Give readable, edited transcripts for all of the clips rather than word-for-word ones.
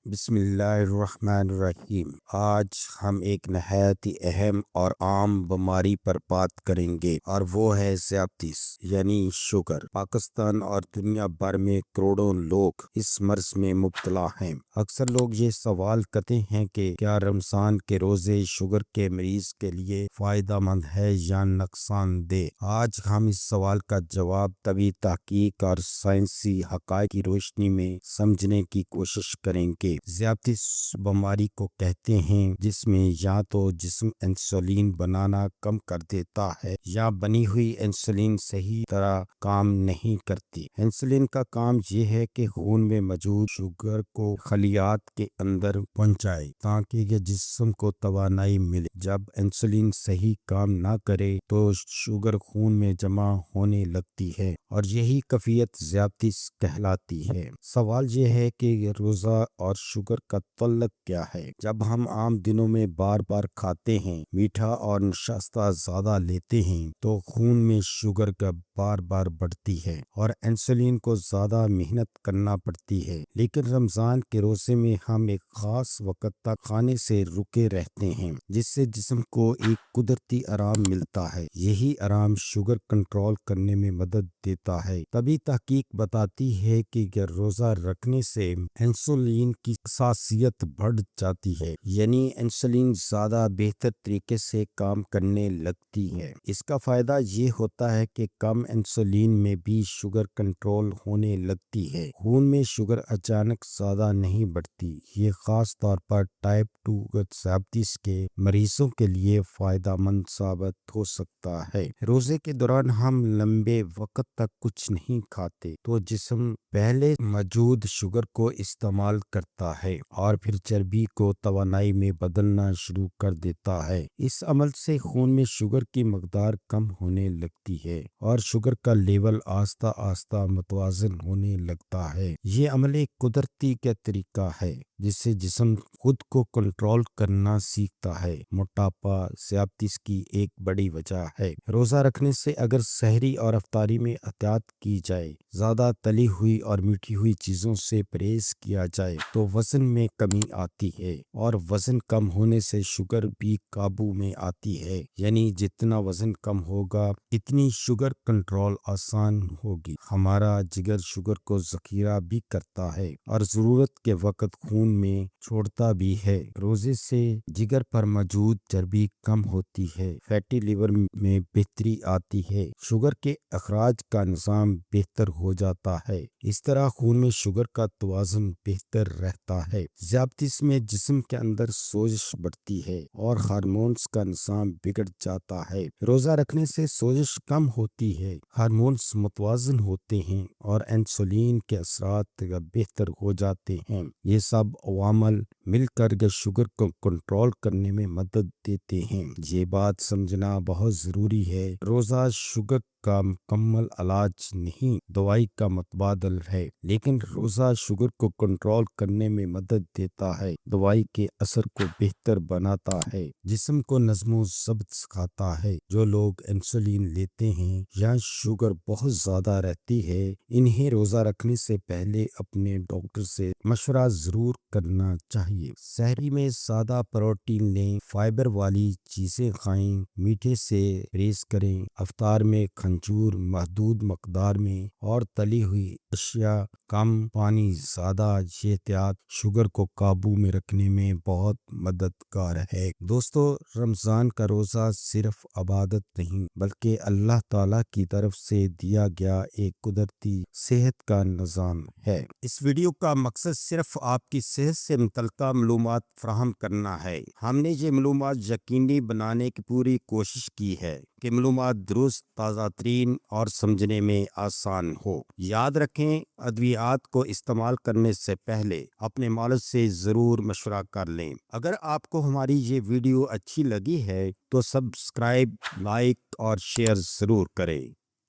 بسم اللہ الرحمن الرحیم۔ آج ہم ایک نہایت ہی اہم اور عام بیماری پر بات کریں گے اور وہ ہے ذیابیطس یعنی شوگر۔ پاکستان اور دنیا بھر میں کروڑوں لوگ اس مرض میں مبتلا ہیں۔ اکثر لوگ یہ سوال کرتے ہیں کہ کیا رمضان کے روزے شوگر کے مریض کے لیے فائدہ مند ہے یا نقصان دہ؟ آج ہم اس سوال کا جواب طبی تحقیق اور سائنسی حقائق کی روشنی میں سمجھنے کی کوشش کریں گے۔ ذیابیطس بیماری کو کہتے ہیں جس میں یا تو جسم انسولین بنانا کم کر دیتا ہے یا بنی ہوئی انسولین صحیح طرح کام نہیں کرتی۔ انسولین کا کام یہ ہے کہ خون میں موجود شوگر کو خلیات کے اندر پہنچائے تاکہ یہ جسم کو توانائی ملے۔ جب انسولین صحیح کام نہ کرے تو شوگر خون میں جمع ہونے لگتی ہے اور یہی کیفیت ذیابیطس کہلاتی ہے۔ سوال یہ ہے کہ روزہ اور شوگر کا تعلق کیا ہے؟ جب ہم عام دنوں میں بار بار کھاتے ہیں، میٹھا اور نشاستہ زیادہ لیتے ہیں تو خون میں شوگر کا بار بار بڑھتی ہے اور انسولین کو زیادہ محنت کرنا پڑتی ہے۔ لیکن رمضان کے روزے میں ہم ایک خاص وقت تک کھانے سے رکے رہتے ہیں جس سے جسم کو ایک قدرتی آرام ملتا ہے۔ یہی آرام شوگر کنٹرول کرنے میں مدد دیتا ہے۔ طبی تحقیق بتاتی ہے کہ روزہ رکھنے سے انسولین کی خاصیت بڑھ جاتی ہے، یعنی انسولین زیادہ بہتر طریقے سے کام کرنے لگتی ہے۔ اس کا فائدہ یہ ہوتا ہے کہ کم انسولین میں بھی شوگر کنٹرول ہونے لگتی ہے۔ خون میں شوگر اچانک زیادہ نہیں بڑھتی۔ یہ خاص طور پر ٹائپ 2 ذیابیطس کے مریضوں کے لیے فائدہ مند ثابت ہو سکتا ہے۔ روزے کے دوران ہم لمبے وقت تک کچھ نہیں کھاتے تو جسم پہلے موجود شوگر کو استعمال کرتا ہے اور پھر چربی کو توانائی میں بدلنا شروع کر دیتا ہے۔ اس عمل سے خون میں شوگر کی مقدار کم ہونے لگتی ہے اور شوگر کا لیول آہستہ آہستہ متوازن ہونے لگتا ہے۔ یہ عمل ایک قدرتی کا طریقہ ہے جس سے جسم خود کو کنٹرول کرنا سیکھتا ہے۔ موٹاپا ذیابیطس کی ایک بڑی وجہ ہے۔ روزہ رکھنے سے اگر سحری اور افطاری میں احتیاط کی جائے، زیادہ تلی ہوئی اور میٹھی ہوئی چیزوں سے پرہیز کیا جائے تو وزن میں کمی آتی ہے اور وزن کم ہونے سے شوگر بھی قابو میں آتی ہے۔ یعنی جتنا وزن کم ہوگا اتنی شوگر کنٹرول آسان ہوگی۔ ہمارا جگر شوگر کو ذخیرہ بھی کرتا ہے اور ضرورت کے وقت خون میں چھوڑتا بھی ہے۔ روزے سے جگر پر موجود چربی کم ہوتی ہے، فیٹی لیور میں بہتری آتی ہے، شوگر کے اخراج کا نظام بہتر ہو جاتا ہے۔ اس طرح خون میں شوگر کا توازن بہتر رہتا ہے۔ ذیابیطس میں جسم کے اندر سوزش بڑھتی ہے اور ہارمونز کا نظام بگڑ جاتا ہے۔ روزہ رکھنے سے سوزش کم ہوتی ہے، ہارمونز متوازن ہوتے ہیں اور انسولین کے اثرات بہتر ہو جاتے ہیں۔ یہ سب عوامل مل کر شوگر کو کنٹرول کرنے میں مدد دیتے ہیں۔ یہ بات سمجھنا بہت ضروری ہے، روزہ شوگر کا مکمل علاج نہیں، دوائی کا متبادل ہے، لیکن روزہ شوگر کو کنٹرول کرنے میں مدد دیتا ہے، دوائی کے اثر کو بہتر بناتا ہے، جسم کو نظم و ضبط سکھاتا ہے۔ جو لوگ انسولین لیتے ہیں یا شوگر بہت زیادہ رہتی ہے، انہیں روزہ رکھنے سے پہلے اپنے ڈاکٹر سے مشورہ ضرور کرنا چاہیے۔ سحری میں زیادہ پروٹین لیں، فائبر والی چیزیں کھائیں، میٹھے سے پرہیز کریں، افطار میں کھجور محدود مقدار میں اور تلی ہوئی اشیاء کم، پانی زیادہ۔ یہ احتیاط شوگر کو قابو میں رکھنے میں بہت مددگار ہے۔ دوستو، رمضان کا روزہ صرف عبادت نہیں بلکہ اللہ تعالیٰ کی طرف سے دیا گیا ایک قدرتی صحت کا نظام ہے۔ اس ویڈیو کا مقصد صرف آپ کی صحت سے متعلقہ معلومات فراہم کرنا ہے۔ ہم نے یہ معلومات یقینی بنانے کی پوری کوشش کی ہے کہ معلومات درست، تازہ ترین اور سمجھنے میں آسان ہو۔ یاد رکھیں، ادویات کو استعمال کرنے سے پہلے اپنے مالج سے ضرور مشورہ کر لیں۔ اگر آپ کو ہماری یہ ویڈیو اچھی لگی ہے تو سبسکرائب، لائک اور شیئر ضرور کریں۔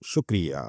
شکریہ۔